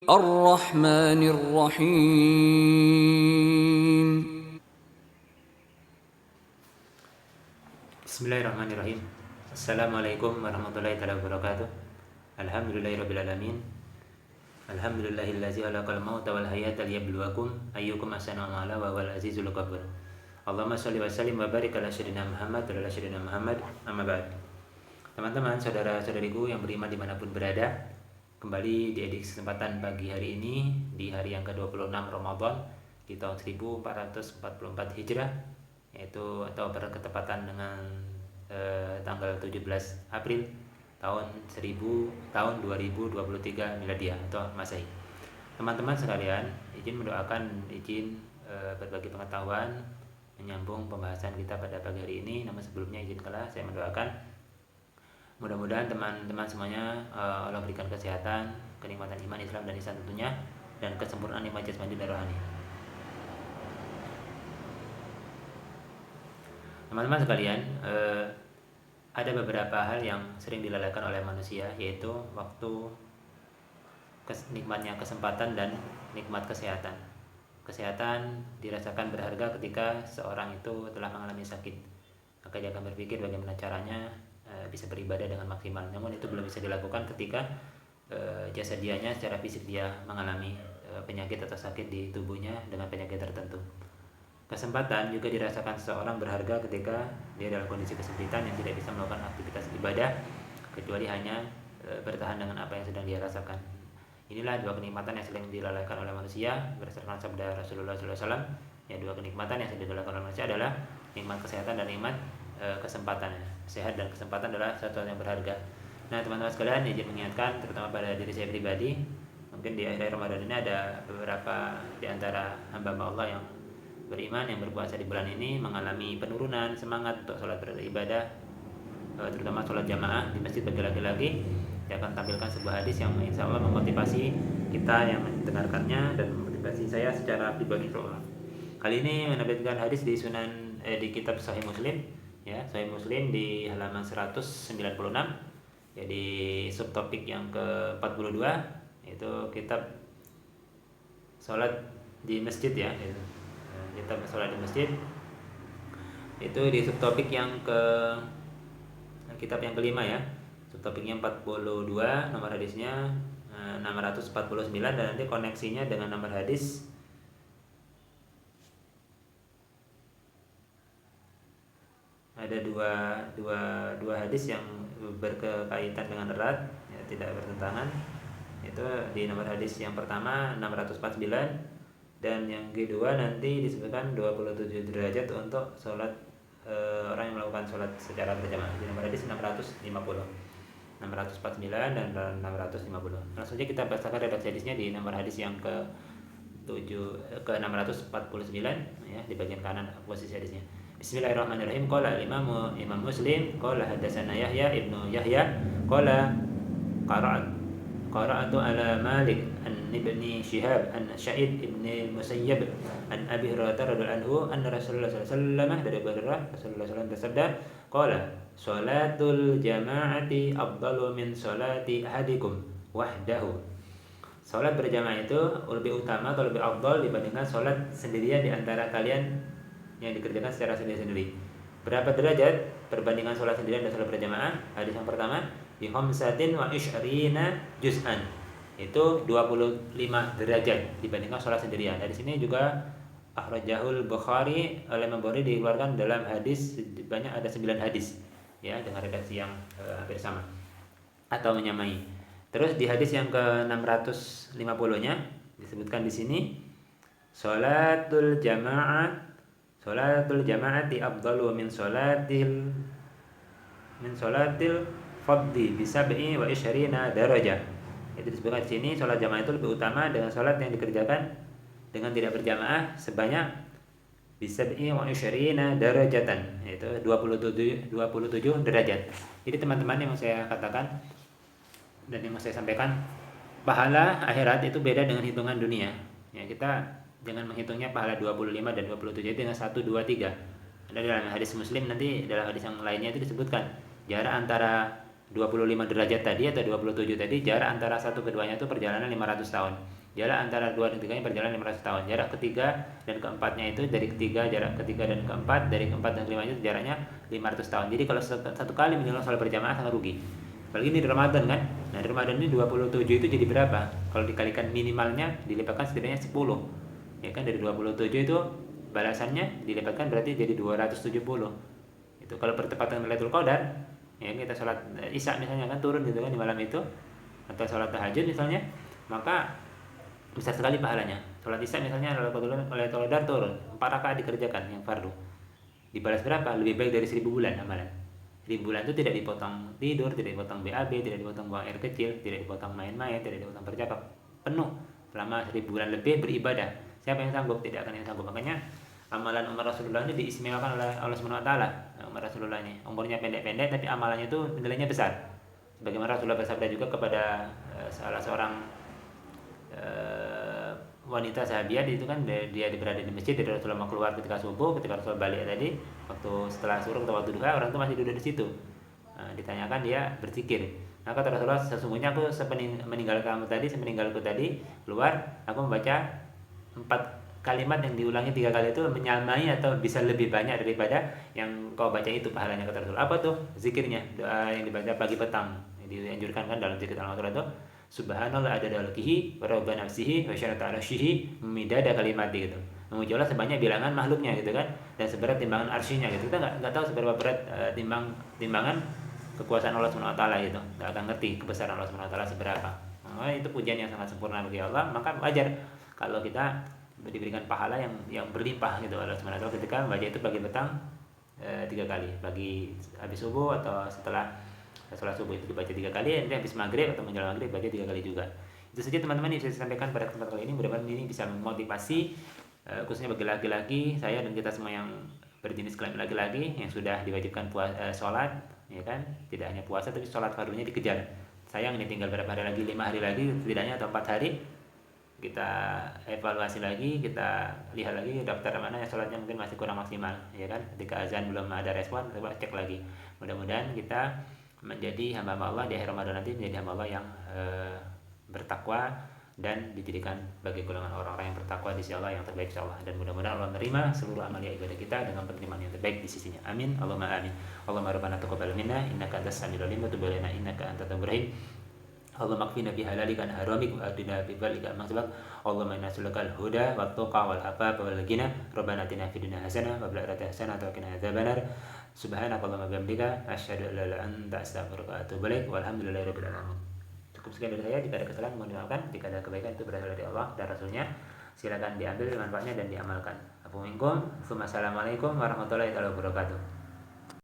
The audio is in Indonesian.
الرحمن الرحيم. Bismillahirrahmanirrahim. Assalamualaikum warahmatullahi wabarakatuh. Alhamdulillahirabbil alamin. Alhamdulillahillazi khalaqal mauta wal hayata liyabluwakum ayyukum ahsanu amala wa huwal azizul ghafur. Allahumma shalli wa sallim wa barik ala sayyidina Muhammad wa ala sayyidina Muhammad. Amma ba'd. Teman-teman, saudara-saudariku yang beriman dimanapun berada, kembali di edisi kesempatan pagi hari ini di hari yang ke-26 Ramadan di tahun 1444 Hijrah, yaitu atau berketepatan dengan tanggal 17 April tahun 2023 Miladiah atau Masehi. Teman-teman sekalian, izin berbagi pengetahuan menyambung pembahasan kita pada pagi hari ini. Namun sebelumnya izinkanlah saya mendoakan mudah-mudahan teman-teman semuanya Allah berikan kesehatan, kenikmatan iman, Islam dan ihsan tentunya, dan kesempurnaan iman jasmani dan rohani. Teman-teman sekalian, ada beberapa hal yang sering dilalaikan oleh manusia, yaitu waktu nikmatnya kesempatan dan nikmat kesehatan. Kesehatan dirasakan berharga ketika seorang itu telah mengalami sakit, maka dia akan berpikir bagaimana caranya bisa beribadah dengan maksimal. Namun itu belum bisa dilakukan ketika jasad dianya secara fisik dia mengalami penyakit atau sakit di tubuhnya dengan penyakit tertentu. Kesempatan juga dirasakan seseorang berharga ketika dia dalam kondisi kesempitan yang tidak bisa melakukan aktivitas ibadah kecuali hanya bertahan dengan apa yang sedang dia rasakan. Inilah dua kenikmatan yang sering dilalaikan oleh manusia berdasarkan sabda Rasulullah SAW. Ya, dua kenikmatan yang sering dilalaikan oleh manusia adalah nikmat kesehatan dan nikmat kesempatan. Sehat dan kesempatan adalah satu hal yang berharga. Nah, teman-teman sekalian, izin mengingatkan terutama pada diri saya pribadi, mungkin di akhir Ramadan ini ada beberapa di antara hamba Allah yang beriman yang berpuasa di bulan ini mengalami penurunan semangat untuk sholat beribadah, terutama sholat jamaah di masjid bagi laki-laki. Saya akan tampilkan sebuah hadis yang insya Allah memotivasi kita yang mendengarkannya dan memotivasi saya secara pribadi insya Allah. Kali ini menampilkan hadis di di kitab Sahih Muslim, ya, Sahih Muslim di halaman 196, ya, di subtopik yang ke-42, yaitu kitab sholat di masjid, ya, gitu. Kita sholat di masjid itu di subtopik yang kitab yang kelima, ya, subtopiknya 42, nomor hadisnya 649, dan nanti koneksinya dengan nomor hadis ada dua hadis yang berkaitan dengan erat, ya, tidak bertentangan. Itu di nomor hadis yang pertama 649, dan yang kedua nanti disebutkan 27 derajat untuk sholat orang yang melakukan sholat secara berjamaah di nomor hadis 649 dan 650. Langsung saja kita bacakan redaksi hadisnya di nomor hadis yang ke 649, ya, di bagian kanan posisi hadisnya. Bismillahirrahmanirrahim. Qala Imam Muslim qala hadatsana Yahya ibnu Yahya qala qara'atu ala Malik an ibni Shihab an Sa'id ibni Musayyab an Abi Hurairah radhiyallahu anhu anna Rasulullah sallallahu alaihi wasallam, dari Abu Hurairah Rasulullah sallallahu alaihi wasallam bersabda, qala salatul jama'ati afdalu min salati ahadikum wahdahu. Salat berjamaah itu lebih utama atau lebih afdal dibandingkan salat sendirian di antara kalian yang dikerjakan secara sendiri-sendiri. Berapa derajat perbandingan salat sendirian dan salat berjamaah? Hadis yang pertama, bi khamsatin wa ishrina juz'an. Itu 25 derajat dibandingkan salat sendirian. Dari sini juga akhrajahul Bukhari oleh Imam Bukhari dikeluarkan dalam hadis banyak, ada 9 hadis, ya, dengan redaksi yang hampir sama atau menyamai. Terus di hadis yang ke-650-nya disebutkan di sini, salatul jama'ati afdalu min salatil fadhi bi sab'i wa ishrina darajah. Itu disebutkan di sini salat jamaah itu lebih utama dengan salat yang dikerjakan dengan tidak berjamaah sebanyak bi sab'i wa ishrina darajatan, yaitu 27 derajat. Jadi teman-teman, yang saya katakan dan yang saya sampaikan, pahala akhirat itu beda dengan hitungan dunia. Ya, kita jangan menghitungnya pahala 25 dan 27 itu dengan 1, 2, 3. Ada dalam hadis Muslim, nanti dalam hadis yang lainnya itu disebutkan jarak antara 25 derajat tadi atau 27 tadi, jarak antara satu keduanya itu perjalanan 500 tahun. Jarak antara dua dan ketiganya perjalanan 500 tahun. Jarak ketiga dan keempatnya itu dari ketiga, jarak ketiga dan keempat, dari keempat dan kelima itu jaraknya 500 tahun. Jadi kalau satu kali menjelang sholat berjamaah sangat rugi. Apalagi ini di Ramadan kan. Nah, di Ramadan ini 27 itu jadi berapa? Kalau dikalikan minimalnya dilipatkan setidaknya 10. Ya kan, dari 27 itu balasannya dilipatkan berarti jadi 270. Itu kalau bertepatan dengan Lailatul Qadar, ya kita sholat isya misalnya kan turun gitu kan di malam itu, atau sholat tahajud misalnya, maka besar sekali pahalanya. Sholat isya misalnya Lailatul Qadar turun 4 rakaat dikerjakan yang fardu, dibalas berapa? Lebih baik dari 1000 bulan amalan. 1000 bulan itu tidak dipotong tidur, tidak dipotong BAB, tidak dipotong buang air kecil, tidak dipotong main-main, tidak dipotong bercakap, penuh selama 1000 bulan lebih beribadah. Siapa yang sanggup? Tidak akan yang sanggup. Makanya amalan Umar Rasulullah ini diistimewakan oleh Allah Subhanahu wa taala. Umar Rasulullah ini umurnya pendek-pendek tapi amalannya itu nilainya besar. Sebagaimana Rasulullah bersabda juga kepada salah seorang wanita sahabiat itu kan, dia berada di masjid, dari Rasulullah mau keluar ketika subuh, ketika Rasulullah balik tadi waktu setelah suruh atau waktu duha, orang itu masih duduk di situ. Ditanyakan, dia berzikir. Nah, kata Rasulullah, sesungguhnya aku meninggal kamu tadi, semeninggalku tadi keluar, aku membaca 4 kalimat yang diulangi 3 kali itu menyamai atau bisa lebih banyak daripada yang kau baca itu pahalanya, kata Rasul. Apa tuh zikirnya? Doa yang dibaca pagi petang dianjurkan kan dalam zikir al-Quran itu, subhanallah adada khalqihi wa rabbana nafsihi wa syarata arsyihi midada kalimat gitu. Memuji Allah sebanyak bilangan makhluknya gitu kan, dan seberat timbangan arsyinya gitu. Kita nggak tahu seberapa berat timbangan kekuasaan Allah Subhanahu wa taala gitu. Nggak akan ngerti kebesaran Allah Subhanahu wa taala seberapa. Nah, itu pujian yang sangat sempurna bagi Allah, maka wajar kalau kita diberikan pahala yang berlimpah gitu Allah Subhanahu wa taala ketika membaca itu pagi petang 3 kali, pagi habis subuh atau setelah sholat subuh itu dibaca 3 kali, nanti habis maghrib atau menjelang maghrib baca 3 kali juga. Itu saja teman-teman yang bisa saya sampaikan pada kesempatan kali ini. Mudah-mudahan ini bisa memotivasi khususnya bagi laki-laki, saya dan kita semua yang berjenis kelamin laki-laki yang sudah diwajibkan sholat, ya kan, tidak hanya puasa tapi sholat fardunya dikejar. Sayang ini tinggal berapa hari lagi, 5 hari lagi setidaknya atau 4 hari. Kita evaluasi lagi, kita lihat lagi daftar mana yang sholatnya mungkin masih kurang maksimal, ya kan. Ketika azan belum ada respon, coba cek lagi. Mudah-mudahan kita menjadi hamba Allah di akhir Ramadan nanti, menjadi hamba Allah yang bertakwa dan dijadikan bagi golongan orang-orang yang bertakwa di sisi Allah yang terbaik insyaallah. Dan mudah-mudahan Allah menerima seluruh amalia ibadah kita dengan penerimaan yang terbaik di sisinya. Amin. Allahumma amin. Allahumma rabbana taqabbal minna innaka antas samiul alim wa tub alaina innaka antat tawwabur rahim. Allahumma kfina bihalalika an haramik wa adina bidzalika amman sabaq. Allahumma inna nas'aluka al-huda wat tuqa wal afafa wal ghina. Rabbana atina fid dunya hasanah wa fil akhirati hasanah wa qina adzabannar. Subhanakallahumma wa bihamdika asyhadu an la ilaha illa anta astaghfiruka wa atubu ilaik. Walhamdulillahirabbil alamin. Cukup sekian dari saya. Jika ada kesalahan mohon dimaafkan. Jika ada kebaikan itu berasal dari Allah dan Rasulnya, silakan diambil manfaatnya dan diamalkan. Assalamualaikum warahmatullahi wabarakatuh.